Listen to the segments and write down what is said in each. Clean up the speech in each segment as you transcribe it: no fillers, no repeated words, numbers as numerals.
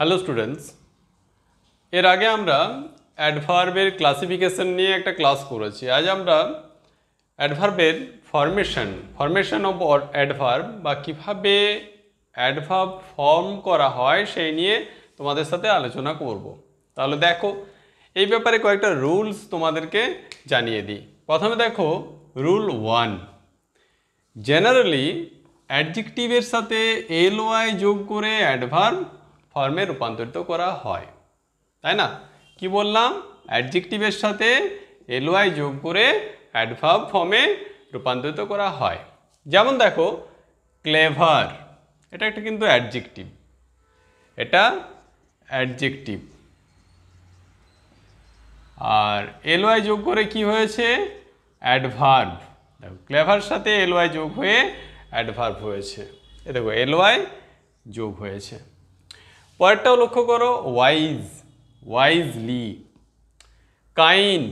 Hello students, এর আগে আমরা অ্যাডভার্বের ক্লাসিফিকেশন নিয়ে একটা ক্লাস করেছি। আজ আমরা অ্যাডভার্বের ফরমেশন অফ অ্যাডভার্ব বা কীভাবে অ্যাডভার্ব ফর্ম করা হয় সেই নিয়ে তোমাদের সাথে আলোচনা করব। তাহলে দেখো, এই ব্যাপারে কয়েকটা রুলস তোমাদেরকে জানিয়ে দিই। প্রথমে দেখো রুল 1, জেনারেলি অ্যাডজেক্টিভের সাথে এলওয়াই যোগ করে অ্যাডভার্ব ফর্মে রূপান্তরিত করা হয়, তাই না? কি বললাম? অ্যাডজেক্টিভের সাথে এলওয়াই যোগ করে অ্যাডভার্ব ফর্মে রূপান্তরিত করা হয়। যেমন দেখো ক্লেভার, এটা একটা কিন্তু অ্যাডজেক্টিভ, এটা অ্যাডজেক্টিভ, আর এলওয়াই যোগ করে কি হয়েছে? অ্যাডভার্ব। দেখো ক্লেভার সাথে এলওয়াই যোগ হয়ে অ্যাডভার্ব হয়েছে। এ দেখো এলওয়াই যোগ হয়েছে। পরেরটাও লক্ষ্য করো, wise, wisely, kind,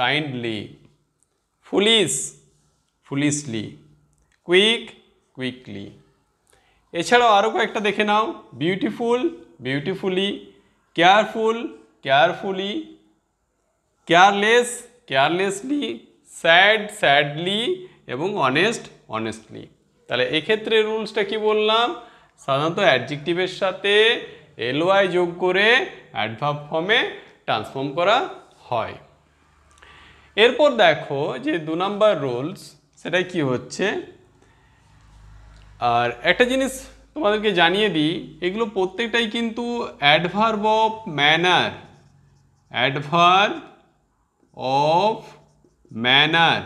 kindly, foolish, foolishly, quick, quickly. এছাড়াও আরও কয়েকটা দেখে নাও, beautiful, beautifully, careful, carefully, careless, carelessly, sad, sadly এবং অনেস্ট, অনেস্টলি। তাহলে এক্ষেত্রে রুলসটা কি বললাম? সাধারণত অ্যাডজেক্টিভের সাথে এলওয়াই যোগ করে অ্যাডভার্ব ফর্মে ট্রান্সফর্ম করা হয়। এরপর দেখো যে 2 নম্বর রুলস, সেটাই কি হচ্ছে। আর একটা জিনিস তোমাদেরকে জানিয়ে দিই, এগুলো প্রত্যেকটাই কিন্তু adverb of manner, adverb of manner,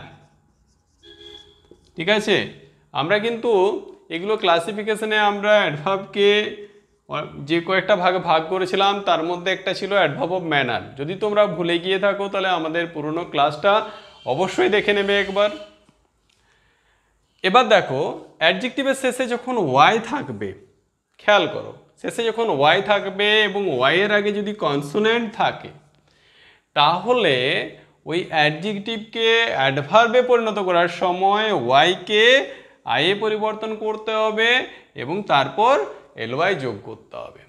ঠিক আছে? আমরা কিন্তু এগুলো ক্লাসিফিকেশনে আমরা অ্যাডভার্বকে যে কয়েকটা ভাগে ভাগ করেছিলাম, তার মধ্যে একটা ছিল অ্যাডভার্ব অফ ম্যানার। যদি তোমরা ভুলে গিয়ে থাকো তাহলে আমাদের পুরনো ক্লাসটা অবশ্যই দেখে নেবে একবার। এবার দেখো অ্যাডজেক্টিভের শেষে যখন ওয়াই থাকবে, খেয়াল করো, শেষে যখন ওয়াই থাকবে এবং ওয়াই এর আগে যদি কনসোনেন্ট থাকে, তাহলে ওই অ্যাডজেক্টিভকে অ্যাডভার্বে পরিণত করার সময় ওয়াইকে আইয়ে পরিবর্তন করতে হবে এবং তারপর এলওয়াই যোগ করতে হবে।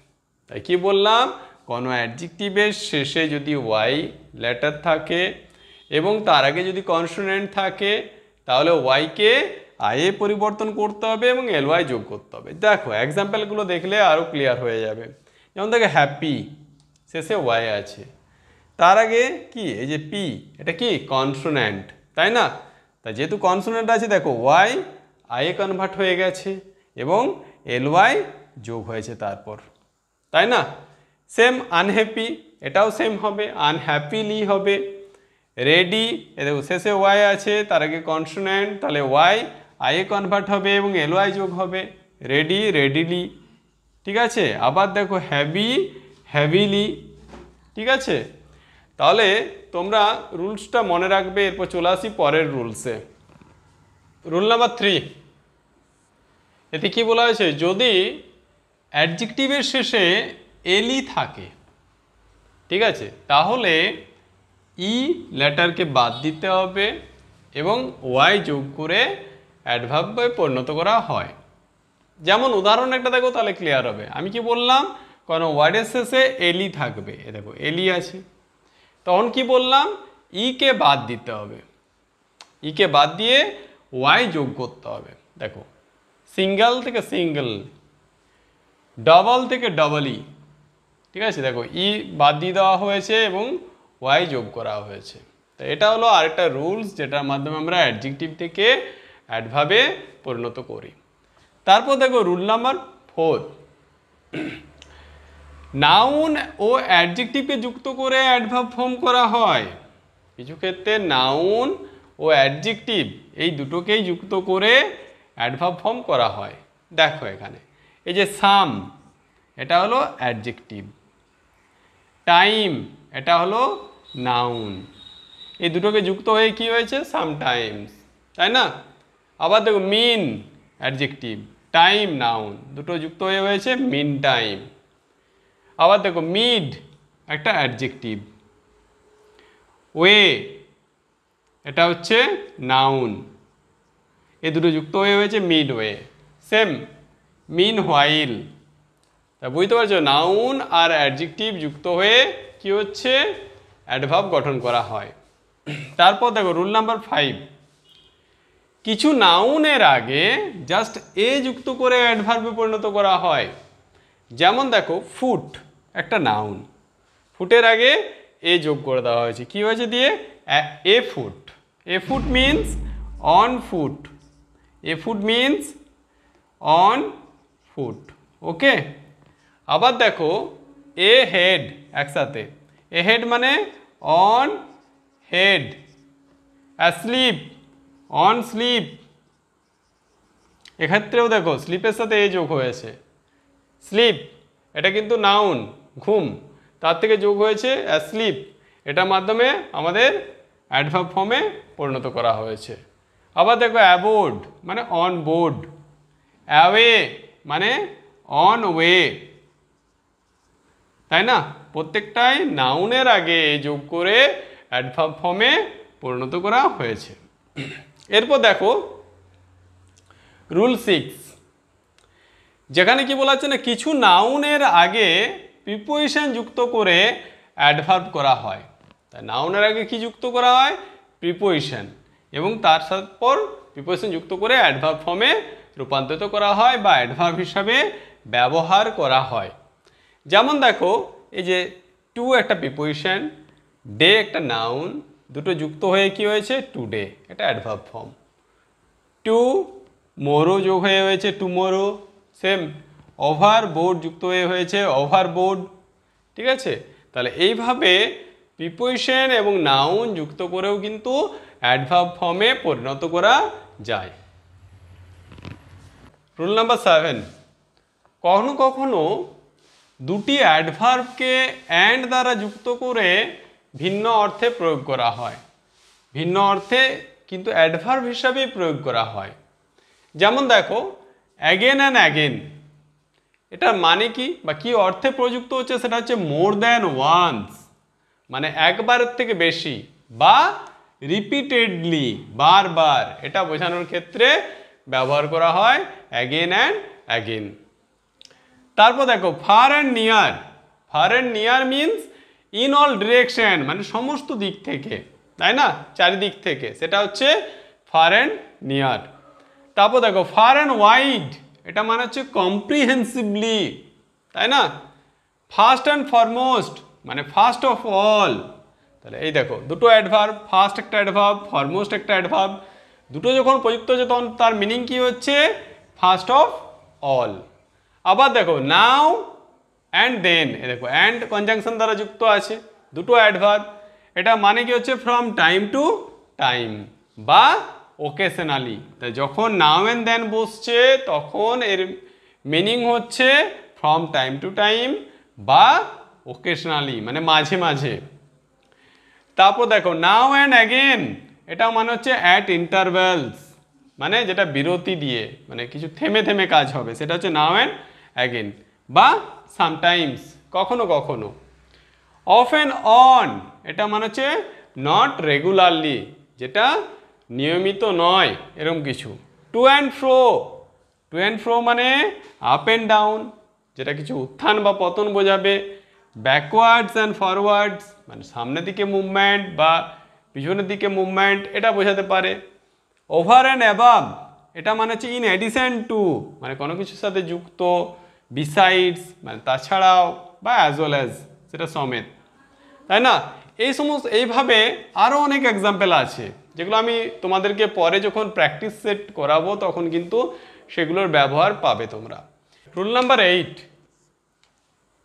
তাই কি বললাম? কোনো অ্যাডজেক্টিভের শেষে যদি ওয়াই লেটার থাকে এবং তার আগে যদি কনসোনেন্ট থাকে, তাহলে ওয়াইকে আইয়ে পরিবর্তন করতে হবে এবং এলওয়াই যোগ করতে হবে। দেখো এক্সাম্পলগুলো দেখলে আরও ক্লিয়ার হয়ে যাবে। যেমন দেখো হ্যাপি, শেষে ওয়াই আছে, তার আগে কি এই যে পি, এটা কি কনসোন্যান্ট, তাই না? তাই যেহেতু কনসোন্যান্ট আছে, দেখো ওয়াই আই এ কনভার্ট হয়ে গেছে এবং এলওয়াই যোগ হয়েছে তারপর, তাই না? সেম আনহ্যাপি, এটাও সেম হবে, আনহ্যাপিলি হবে। রেডি, এ দেখো শেষে ওয়াই আছে, তার আগে কনসোন্যান্ট, তাহলে ওয়াই আই এ কনভার্ট হবে এবং এলওয়াই যোগ হবে, রেডি, রেডিলি, ঠিক আছে? আবার দেখো হ্যাভি, হ্যাভিলি, ঠিক আছে? তাহলে তোমরা রুলসটা মনে রাখবে। এরপর চলে আসি পরের রুলসে। রুল নাম্বার 3, এতে কি বলা হয়েছে? যদি অ্যাডজেক্টিভের শেষে এলি থাকে, ঠিক আছে, তাহলে ই লেটারকে বাদ দিতে হবে এবং ওয়াই যোগ করে অ্যাডভার্বে পরিণত করা হয়। যেমন উদাহরণ একটা দেখো, তাহলে ক্লিয়ার হবে। আমি কি বললাম? কোনো ওয়ার্ডের শেষে এলি থাকবে, এ দেখো এলি আছে, তখন কি বললাম? ইকে বাদ দিতে হবে, ইকে বাদ দিয়ে ওয়াই যোগ করতে হবে। দেখো সিঙ্গেল থেকে সিঙ্গেল, ডবল থেকে ডবলই, ঠিক আছে? দেখো ই বাদ দিয়ে দেওয়া হয়েছে এবং ওয়াই যোগ করা হয়েছে। তো এটা হলো আরেকটা রুলস, যেটার মাধ্যমে আমরা অ্যাডজেক্টিভ থেকে অ্যাডভার্বে পরিণত করি। তারপর দেখো রুল নাম্বার 4, নাউন ও অ্যাডজেক্টিভকে যুক্ত করে অ্যাডভার্ব ফর্ম করা হয়। কিছু ক্ষেত্রে নাউন ও অ্যাডজেক্টিভ এই দুটোকেই যুক্ত করে অ্যাডভার্ব ফর্ম করা হয়। দেখো এখানে এই যে সাম, এটা হলো অ্যাডজেক্টিভ, টাইম এটা হলো নাউন, এই দুটোকে যুক্ত হয়ে কি হয়েছে? সামটাইমস, তাই না? আবার দেখো মিন অ্যাডজেক্টিভ, টাইম নাউন, দুটো যুক্ত হয়ে হয়েছে মিন টাইম। আবার দেখো মিড একটা অ্যাডজেক্টিভ, ওয়ে এটা হচ্ছে নাউন, এ দুটো যুক্ত হয়ে হয়েছে মিড ওয়ে। সেম মিন হোয়াইল, তা বুঝতে পারছো, নাউন আর অ্যাডজেক্টিভ যুক্ত হয়ে কি হচ্ছে, অ্যাডভার্ব গঠন করা হয়। তারপর দেখো রুল নাম্বার 5, কিছু নাউনের আগে জাস্ট এ যুক্ত করে অ্যাডভার্বে পরিণত করা হয়। যেমন দেখো ফুট একটা নাউন, ফুটের আগে এ যোগ করে দেওয়া হয়েছে, কি হয়েছে দিয়ে, a foot. A foot means on foot, a foot means on foot, okay. আবার দেখো এ হেড, একসাথে এ হেড মানে on head, asleep on sleep, এক্ষেত্রেও দেখো স্লিপের সাথে এ যোগ হয়েছে, স্লিপ এটা কিন্তু নাউন ঘুম, তার থেকে যোগ হয়েছে অ্যাসলিপ, এটার মাধ্যমে আমাদের অ্যাডভার্ব ফর্মে পরিণত করা হয়েছে। আবার দেখো অ্যাবোর্ড মানে অন বোর্ড, অ্যাওয়ে মানে অন ওয়ে, তাই না, প্রত্যেকটাই নাউনের আগে যোগ করে অ্যাডভার্ব ফর্মে পরিণত করা হয়েছে। এরপর দেখো রুল 6, যেখানে কি বলা হচ্ছে না, কিছু নাউনের আগে প্রিপোজিশন যুক্ত করে অ্যাডভার্ব করা হয়। তাই নাউনের আগে কি যুক্ত করা হয়, প্রিপোজিশন, এবং তার পর প্রিপোজিশন যুক্ত করে অ্যাডভার্ব ফর্মে রূপান্তরিত করা হয় বা অ্যাডভার্ব হিসাবে ব্যবহার করা হয়। যেমন দেখো এই যে টু একটা প্রিপোজিশন, ডে একটা নাউন, দুটো যুক্ত হয়ে কি হয়েছে, টুডে, এটা অ্যাডভার্ব ফর্ম। টু মোরো যোগ হয়ে হয়েছে টুমোরো, সেম। ওভার বোর্ড যুক্ত হয়ে হয়েছে ওভারবোর্ড, ঠিক আছে। তাহলে এইভাবে প্রিপোজিশন এবং নাউন যুক্ত করেও কিন্তু অ্যাডভার্ব ফর্মে পরিণত করা যায়। রুল নাম্বার 7, কখনো কখনো দুটি অ্যাডভার্বকে অ্যান্ড দ্বারা যুক্ত করে ভিন্ন অর্থে প্রয়োগ করা হয়, ভিন্ন অর্থে কিন্তু অ্যাডভার্ব হিসাবেই প্রয়োগ করা হয়। যেমন দেখো অ্যাগেন অ্যান্ড অ্যাগেন, এটার মানে কি বা কি অর্থে প্রযুক্ত হচ্ছে, সেটা হচ্ছে মোর দ্যান ওয়ান্স, মানে একবারের থেকে বেশি, বা রিপিটেডলি বারবার, এটা বোঝানোর ক্ষেত্রে ব্যবহার করা হয় অ্যাগেন অ্যান্ড অ্যাগেন। তারপর দেখো fur and near, fur and near means in all direction, মানে সমস্ত দিক থেকে, তাই না, চারিদিক থেকে, সেটা হচ্ছে ফার অ্যান্ড নিয়ার। তারপর দেখো ফার অ্যান্ড ওয়াইড, এটা মানে হচ্ছে কম্প্রিহেন্সিভলি, তাই না। ফার্স্ট অ্যান্ড ফরমোস্ট মানে ফার্স্ট অফ অল, তাহলে এই দেখো দুটো অ্যাডভার্ব, ফার্স্ট একটা অ্যাডভার্ব, ফরমোস্ট একটা অ্যাডভার্ব, দুটো যখন প্রযুক্ত হচ্ছে তখন তার মিনিং কি হচ্ছে, ফার্স্ট অফ অল। আবার দেখো নাও অ্যান্ড দেন, এ দেখো অ্যান্ড কনজাংশন দ্বারা যুক্ত আছে, দুটো অ্যাডভার্ব, এটা মানে কি হচ্ছে ফ্রম টাইম টু টাইম বা ওকেশনালি। তাই যখন নাও অ্যান্ড দেন বসছে তখন এর মিনিং হচ্ছে ফ্রম টাইম টু টাইম বা ওকেশনালি, মানে মাঝে মাঝে। তারপর দেখো নাও অ্যান্ড অ্যাগেন, এটা মানে হচ্ছে অ্যাট ইন্টারভ্যালস, মানে যেটা বিরতি দিয়ে, মানে কিছু থেমে থেমে কাজ হবে, সেটা হচ্ছে নাও অ্যান্ড অ্যাগেন, বা সামটাইমস, কখনো কখনো। অফ অ্যান্ড অন, এটা মানে হচ্ছে নট রেগুলারলি, যেটা নিয়মিত নয়, এরকম কিছু। To and fro, to and fro মানে আপ অ্যান্ড ডাউন, যেটা কিছু উত্থান বা পতন বোঝাবে। ব্যাকওয়ার্ডস অ্যান্ড ফরওয়ার্ডস মানে সামনের দিকে মুভমেন্ট বা পিছনের দিকে মুভমেন্ট, এটা বোঝাতে পারে। ওভার অ্যান্ড অ্যাবাভ, এটা মানে হচ্ছে ইন অ্যাডিশন টু, মানে কোনো কিছুর সাথে যুক্ত, বিসাইডস মানে তাছাড়াও, বা অ্যাজ ওয়েল অ্যাজ, সেটা সমেত, তাই না। এই সমস্ত এইভাবে আরও অনেক এক্সাম্পল আছে, যেগুলো আমি তোমাদেরকে পরে যখন প্র্যাকটিস সেট করাবো তখন কিন্তু সেগুলোর ব্যবহার পাবে তোমরা। রুল নাম্বার 8,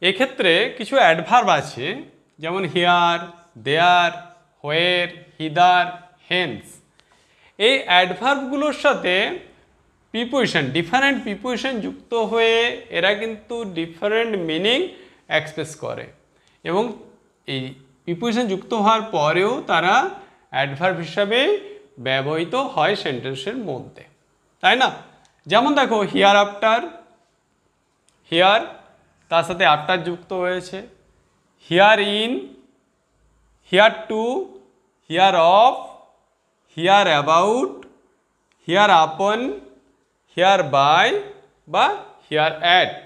এক্ষেত্রে কিছু অ্যাডভার্ব আছে, যেমন হিয়ার, দেয়ার, হোয়ের, হিদার, হেন্স। এই অ্যাডভার্বগুলোর সাথে প্রিপোজিশন, ডিফারেন্ট প্রিপোজিশন যুক্ত হয়ে এরা কিন্তু ডিফারেন্ট মিনিং এক্সপ্রেস করে, এবং এই প্রিপোজিশন যুক্ত হওয়ার পরেও তারা অ্যাডভার্ব হিসাবে ব্যবহৃত হয় সেন্টেন্সের মধ্যে, তাই না। যেমন দেখো হিয়ার আফটার, হিয়ার তার সাথে আফটার যুক্ত হয়েছে, herein, hereto, hereof, hereabout, hereupon, hereby বা হিয়ার অ্যাট।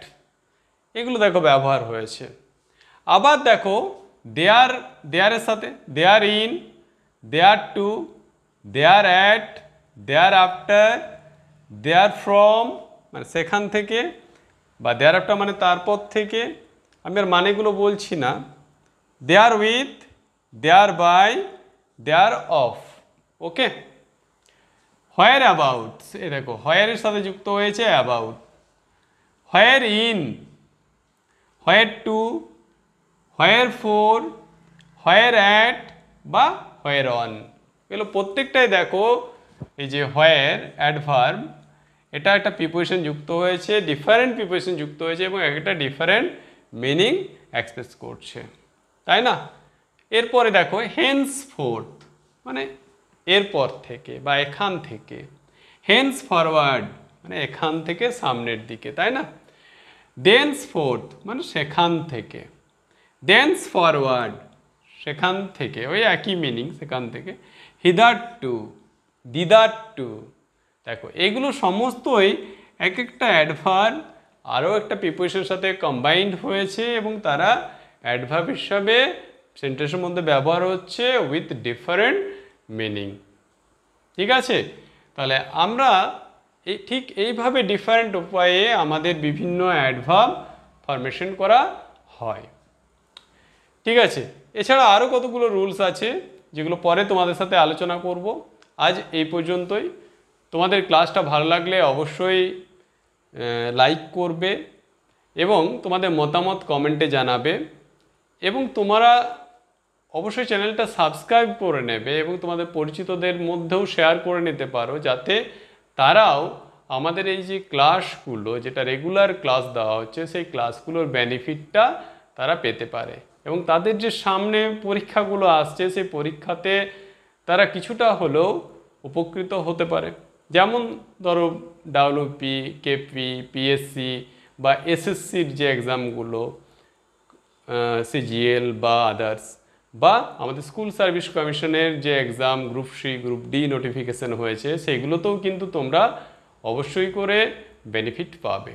এগুলো দেখো ব্যবহার হয়েছে। আবার দেখো দেয়ারের সাথে therein, thereto, thereat, thereafter, therefrom মানে সেখান থেকে, বা দেয়ার আফটার মানে তারপর থেকে। আমি আর মানেগুলো বলছি না। Therewith, thereby, thereof. Okay. Whereabout, এ দেখো হোয়ারের সাথে যুক্ত হয়েছে about. Wherein, whereto, wherefore, whereat বা হোয়ার অন। এগুলো প্রত্যেকটাই দেখো এই যে হোয়ার অ্যাডভার্ব, এটা একটা প্রিপোজিশন যুক্ত হয়েছে, ডিফারেন্ট প্রিপোজিশন যুক্ত হয়েছে এবং একটা ডিফারেন্ট মিনিং এক্সপ্রেস করছে, তাই না? এরপরে দেখো হেন্স ফোর্থ মানে এরপর থেকে বা এখান থেকে। হেন্স ফরওয়ার্ড মানে এখান থেকে সামনের দিকে, তাই না? দেন্স ফোর্থ মানে সেখান থেকে। দেন্স ফরওয়ার্ড সেখান থেকে, ওই একই মিনিং, সেখান থেকে। হিদার টু, দিদার টু। দেখো এগুলো সমস্তই এক একটা অ্যাডভার্ব আরও একটা প্রিপোজিশনের সাথে কম্বাইন্ড হয়েছে এবং তারা অ্যাডভার্ব হিসাবে সেন্টেন্সের মধ্যে ব্যবহার হচ্ছে উইথ ডিফারেন্ট মিনিং। ঠিক আছে? তাহলে আমরা ঠিক এইভাবে ডিফারেন্ট উপায়ে আমাদের বিভিন্ন অ্যাডভার্ব ফরমেশন করা হয়। ঠিক আছে? এছাড়া আরও কতগুলো রুলস আছে যেগুলো পরে তোমাদের সাথে আলোচনা করব। আজ এই পর্যন্তই। তোমাদের ক্লাসটা ভালো লাগলে অবশ্যই লাইক করবে এবং তোমাদের মতামত কমেন্টে জানাবে এবং তোমরা অবশ্যই চ্যানেলটা সাবস্ক্রাইব করে নেবে এবং তোমাদের পরিচিতদের মধ্যেও শেয়ার করে নিতে পারো, যাতে তারাও আমাদের এই যে ক্লাসগুলো, যেটা রেগুলার ক্লাস দেওয়া হচ্ছে, সেই ক্লাসগুলোর বেনিফিটটা তারা পেতে পারে এবং তাদের যে সামনে পরীক্ষাগুলো আসছে সেই পরীক্ষাতে তারা কিছুটা হলেও উপকৃত হতে পারে। যেমন ধরো ডাব্লিউপি, কেপি, পিএসসি বা এসএসসির যে এক্সামগুলো, সিজিএল বা আদার্স, বা আমাদের স্কুল সার্ভিস কমিশনের যে exam group C, group D notification হয়েছে, সেগুলোতেও কিন্তু তোমরা অবশ্যই করে বেনিফিট পাবে।